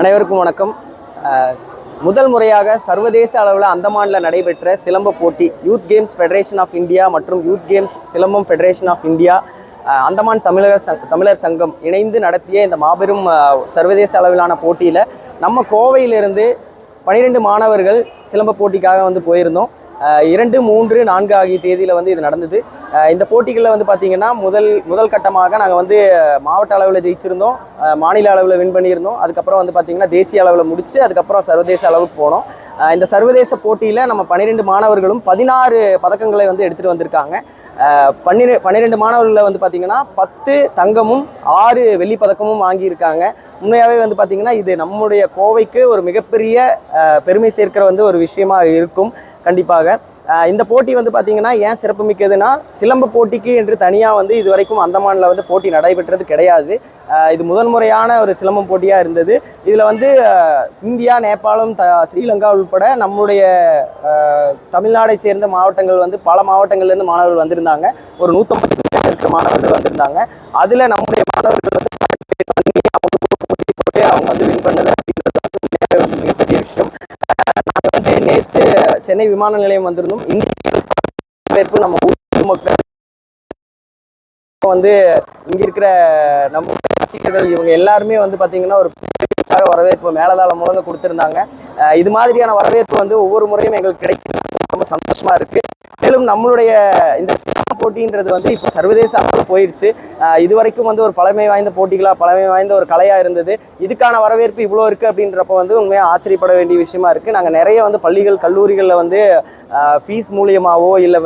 அனைவருக்கும் வணக்கம். முதல் முறையாக சர்வதேச அளவில் அந்தமானில் நடைபெற்ற சிலம்ப போட்டி youth games federation of India மற்றும் யூத் கேம்ஸ் சிலம்பம் ஃபெடரேஷன் ஆஃப் இந்தியா அந்தமான் தமிழர் சங்கம் இணைந்து நடத்திய இந்த மாபெரும் சர்வதேச அளவிலான போட்டியில் நம்ம கோவையிலிருந்து 12 மாணவர்கள் சிலம்ப போட்டிக்காக போயிருந்தோம். 2, 3, 4 ஆகிய தேதியில் இது நடந்தது. இந்த போட்டிகளில் பார்த்திங்கன்னா முதல் கட்டமாக நாங்கள் மாவட்ட அளவில் ஜெயிச்சிருந்தோம், மாநில அளவில் வின் பண்ணியிருந்தோம். அதுக்கப்புறம் பார்த்திங்கன்னா தேசிய அளவில் முடித்து அதுக்கப்புறம் சர்வதேச அளவுக்கு போனோம். இந்த சர்வதேச போட்டியில் நம்ம 12 மாணவர்களும் 16 பதக்கங்களை எடுத்துகிட்டு வந்திருக்காங்க. 12 மாணவர்களில் பார்த்திங்கன்னா 10 தங்கமும் 6 வெள்ளி பதக்கமும் வாங்கியிருக்காங்க. உண்மையாகவே பார்த்திங்கன்னா இது நம்முடைய கோவைக்கு ஒரு மிகப்பெரிய பெருமை சேர்க்கிற ஒரு விஷயமா இருக்கும். கண்டிப்பாக இந்த போட்டி பார்த்திங்கன்னா ஏன் சிறப்பு மிக்கதுன்னா, சிலம்ப போட்டிக்கு என்று தனியாக இது வரைக்கும் அந்தமானில் போட்டி நடைபெற்றது கிடையாது. இது முதன்முறையான ஒரு சிலம்பம் போட்டியாக இருந்தது. இதில் இந்தியா, நேபாளம், ஸ்ரீலங்கா உள்பட நம்முடைய தமிழ்நாடை சேர்ந்த மாவட்டங்கள் பல மாவட்டங்கள்லேருந்து மாணவர்கள் வந்திருந்தாங்க. ஒரு 150 மாணவர்கள் வந்திருந்தாங்க. அதில் நம்முடைய மாணவர்கள் பார்ட்டிசிபேட் பண்ணி அவங்க வின் பண்ணது அப்படின்றது மிகப்பெரிய விஷயம். நாங்கள் நேற்று சென்னை விமான நிலையம் வந்திருந்தோம். இந்திய நம்ம ஊர் மக்கள் இங்கே இருக்கிற நம்ம ரசிகர்கள் இவங்க எல்லாருமே பார்த்திங்கன்னா ஒரு உற்சாக வரவேற்பு மேலதாளம் மூலங்க கொடுத்துருந்தாங்க. இது மாதிரியான வரவேற்பு ஒவ்வொரு முறையும் எங்களுக்கு கிடைக்கிறது ரொம்ப சந்தோஷமாக இருக்குது. மேலும் நம்மளுடைய இந்த சிலம்ப போட்டின்றது இப்போ சர்வதேச அளவில் போயிடுச்சு. இது வரைக்கும் ஒரு பழமை வாய்ந்த போட்டிகளாக, பழமை வாய்ந்த ஒரு கலையாக இருந்தது. இதுக்கான வரவேற்பு இவ்வளோ இருக்குது அப்படின்றப்ப உண்மையாக ஆச்சரியப்பட வேண்டிய விஷயமா இருக்குது. நாங்கள் நிறைய பள்ளிகள், கல்லூரிகளில் ஃபீஸ் மூலியமாகவோ இல்லை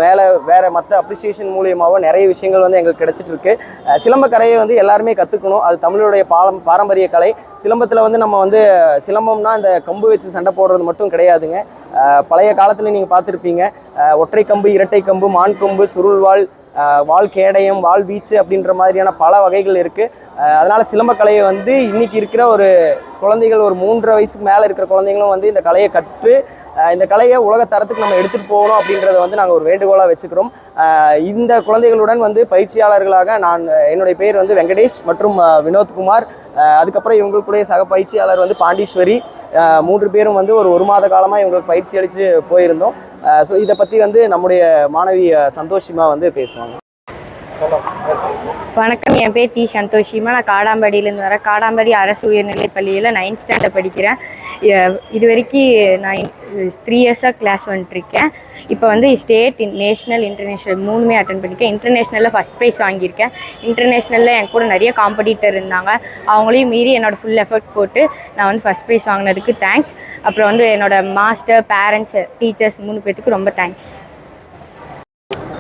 வேறு மற்ற அப்ரிசியேஷன் மூலியமாகவோ நிறைய விஷயங்கள் எங்களுக்கு கிடைச்சிட்டு இருக்கு. சிலம்ப கலையை எல்லாருமே கற்றுக்கணும். அது தமிழுடைய பாரம்பரிய கலை. சிலம்பத்தில் நம்ம சிலம்பம்னா இந்த கம்பு வச்சு சண்டை போடுறது மட்டும் கிடையாதுங்க. பழைய காலத்தில் நீங்கள் பார்த்துருப்பீங்க, ஒற்றை கம்பு, இரட்டை கம்பு, மான் கொம்பு, சுருள்வாள், வால் கேடயம், வால் வீச்சு அப்படின்ற மாதிரியான பல வகைகள் இருக்குது. அதனால் சிலம்பக்கலையை இன்றைக்கி இருக்கிற ஒரு குழந்தைகள், ஒரு 3.5 வயசுக்கு மேலே இருக்கிற குழந்தைங்களும் இந்த கலையை கற்று இந்த கலையை உலக தரத்துக்கு நம்ம எடுத்துகிட்டு போகணும் அப்படின்றத நாங்கள் ஒரு வேண்டுகோளாக வச்சுக்கிறோம். இந்த குழந்தைகளுடன் பயிற்சியாளர்களாக என்னுடைய பேர் வெங்கடேஷ் மற்றும் வினோத்குமார், அதுக்கப்புறம் இவங்களுக்குடைய சக பயிற்சியாளர் பாண்டீஸ்வரி, 3 பேரும் ஒரு மாத காலமாக இவங்களுக்கு பயிற்சி அளித்து போயிருந்தோம். ஸோ இதை பற்றி நம்முடைய மாணவி சந்தோஷிமா பேசுவாங்க. வணக்கம், என் பேர் டி சந்தோஷிமா. நான் காடாம்படியிலேருந்து வரேன். காடாம்படி அரசு உயர்நிலைப் பள்ளியில் 9th ஸ்டாண்டர்ட் படிக்கிறேன். இது வரைக்கும் நான் 3 இயர்ஸாக கிளாஸ் வந்துட்டுருக்கேன். இப்போ ஸ்டேட், நேஷ்னல், இன்டர்நேஷ்னல் 3மே அட்டன் பண்ணியிருக்கேன். இன்டர்நேஷ்னலில் ஃபஸ்ட் ப்ரைஸ் வாங்கியிருக்கேன். இன்டர்நேஷ்னலில் என் கூட நிறைய காம்படிட்டர் இருந்தாங்க. அவங்களையும் மீறி என்னோடய ஃபுல் எஃபர்ட் போட்டு நான் ஃபஸ்ட் ப்ரைஸ் வாங்கினதுக்கு தேங்க்ஸ். அப்புறம் என்னோடய மாஸ்டர், பேரண்ட்ஸ், டீச்சர்ஸ் 3 பேர்த்துக்கு ரொம்ப தேங்க்ஸ்.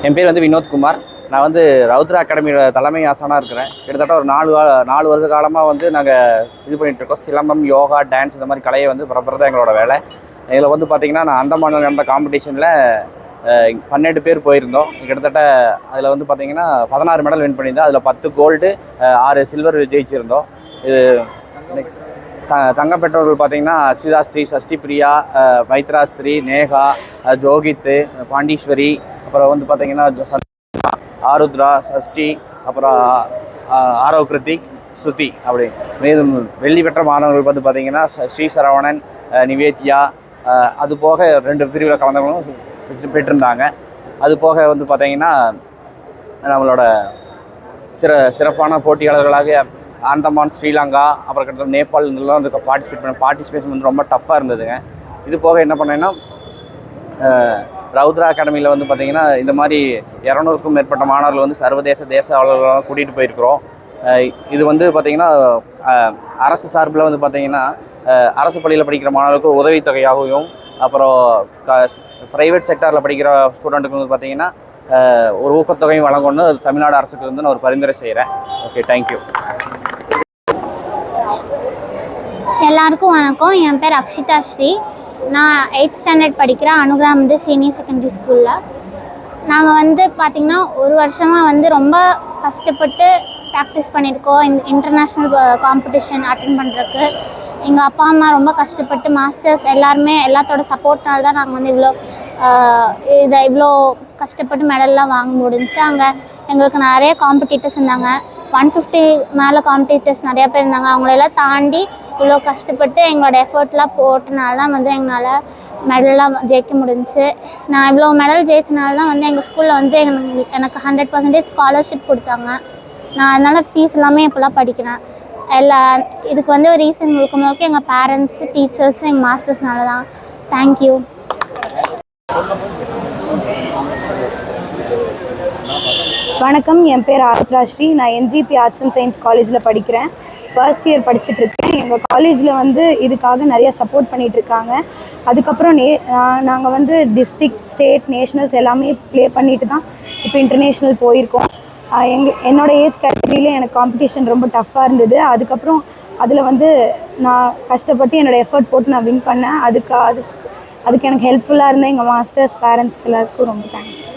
என் பேர் வினோத்குமார். நான் ரவுத்ரா அகாடமியோட தலைமை ஆசானாக இருக்கிறேன். கிட்டத்தட்ட ஒரு 4 வருஷ காலமாக நாங்கள் இது பண்ணிகிட்ருக்கோம். சிலம்பம், யோகா, டான்ஸ் இந்த மாதிரி கலையை பரப்புறது எங்களோட வேலை. இதில் பார்த்திங்கன்னா நான் அந்தமானில் நடந்த காம்படிஷனில் 12 பேர் போயிருந்தோம். கிட்டத்தட்ட அதில் பார்த்திங்கன்னா 16 மெடல் வின் பண்ணியிருந்தோம். அதில் 10 கோல்டு, 6 சில்வர் ஜெயிச்சிருந்தோம். இது தங்க பெற்றோர்கள் பார்த்திங்கன்னா அக்ஷிதா ஸ்ரீ, சஷ்டி பிரியா, மைத்ரா ஸ்ரீ, நேகா, ஜோகித்து, பாண்டீஸ்வரி, அப்புறம் பார்த்திங்கன்னா ஆருத்ரா, சஷ்டி, அப்புறம் ஆரவ், கிருத்திக், ஸ்ருதி. அப்படி மேலும் வெள்ளி பெற்ற மாணவர்கள் பார்த்திங்கன்னா ஸ்ரீ சரவணன், நிவேத்யா, அது போக 2 பிரிவில் கலந்தவங்களும் பெற்றிருந்தாங்க. அது போக பார்த்திங்கன்னா நம்மளோட சிறப்பான போட்டியாளர்களாக அந்தமான், ஸ்ரீலங்கா, அப்புறம் கிட்டத்தட்ட நேபாள் இதெல்லாம் பார்ட்டிசிபேஷன் ரொம்ப டஃப்பாக இருந்ததுங்க. இது போக என்ன பண்ணேன்னா, ரவுத்ரா அகாடமியில் பார்த்திங்கன்னா இந்த மாதிரி 200க்கும் மேற்பட்ட மாணவர்கள் சர்வதேச, தேச அளவுகளாக கூட்டிகிட்டு போயிருக்கிறோம். இது பார்த்திங்கன்னா அரசு சார்பில் பார்த்திங்கன்னா அரசு பள்ளியில் படிக்கிற மாணவர்களுக்கு உதவித்தொகையாகவும், அப்புறம் ப்ரைவேட் செக்டாரில் படிக்கிற ஸ்டூடெண்ட்டுக்கு பார்த்திங்கன்னா ஒரு ஊக்கத்தொகையும் வழங்கணும்னு தமிழ்நாடு அரசுக்கு நான் ஒரு பரிந்துரை செய்கிறேன். Okay, thank you. எல்லாருக்கும் வணக்கம். என் பேர் அக்ஷிதா ஸ்ரீ. நான் 8th ஸ்டாண்டர்ட் படிக்கிறேன். அனுகிராம் சீனியர் செகண்டரி ஸ்கூலில். நாங்கள் பார்த்திங்கன்னா ஒரு வருஷமாக ரொம்ப கஷ்டப்பட்டு ப்ராக்டிஸ் பண்ணியிருக்கோம். இந்த இன்டர்நேஷ்னல் காம்படிஷன் அட்டன் பண்ணுறதுக்கு எங்கள் அப்பா அம்மா ரொம்ப கஷ்டப்பட்டு, மாஸ்டர்ஸ் எல்லாருமே எல்லாத்தோட சப்போர்ட்னால தான் நாங்கள் இவ்வளோ கஷ்டப்பட்டு மெடல்லாம் வாங்க முடிஞ்சிச்சு. அங்கே எங்களுக்கு நிறைய காம்படிட்டர்ஸ் இருந்தாங்க. 150 மேலே காம்படிட்டர்ஸ் நிறையா பேர் இருந்தாங்க. அவங்களெல்லாம் தாண்டி இவ்வளோ கஷ்டப்பட்டு எங்களோட எஃபர்ட்லாம் போட்டனால தான் வந்து எங்களால் மெடல்லாம் ஜெயிக்க முடிஞ்சுச்சு. நான் இவ்வளோ மெடல் ஜெயிச்சனால தான் வந்து எங்கள் ஸ்கூலில் வந்து எனக்கு 100% ஸ்காலர்ஷிப் கொடுத்தாங்க. நான் அதனால் ஃபீஸ் எல்லாமே இப்போலாம் படிக்கிறேன். இதுக்கு வந்து ஒரு ரீசன் முழுக்க எங்கள் பேரண்ட்ஸு, டீச்சர்ஸும், எங்கள் மாஸ்டர்ஸ்னால தான். தேங்க்யூ. வணக்கம், என் பேர் ஆத்ராஸ்ரீ. நான் என்ஜிபி ஆர்ட்ஸ் அண்ட் சயின்ஸ் காலேஜில் படிக்கிறேன். ஃபர்ஸ்ட் இயர் படிச்சுட்ருக்கேன். எங்கள் காலேஜில் வந்து இதுக்காக நிறைய சப்போர்ட் பண்ணிகிட்ருக்காங்க. அதுக்கப்புறம் நாங்கள் வந்து டிஸ்ட்ரிக்ட், ஸ்டேட், நேஷ்னல்ஸ் எல்லாமே ப்ளே பண்ணிட்டு தான் இப்போ இன்டர்நேஷ்னல் போயிருக்கோம். என்னோடய ஏஜ் கேட்டகரியில் எனக்கு காம்படிஷன் ரொம்ப டஃப்பாக இருந்தது. அதுக்கப்புறம் அதில் வந்து நான் கஷ்டப்பட்டு என்னோடய எஃபர்ட் போட்டு நான் வின் பண்ணேன். அதுக்கு எனக்கு ஹெல்ப்ஃபுல்லாக இருந்த எங்கள் மாஸ்டர்ஸ், பேரண்ட்ஸ்க்கு எல்லாத்துக்கும் ரொம்ப தேங்க்ஸ்.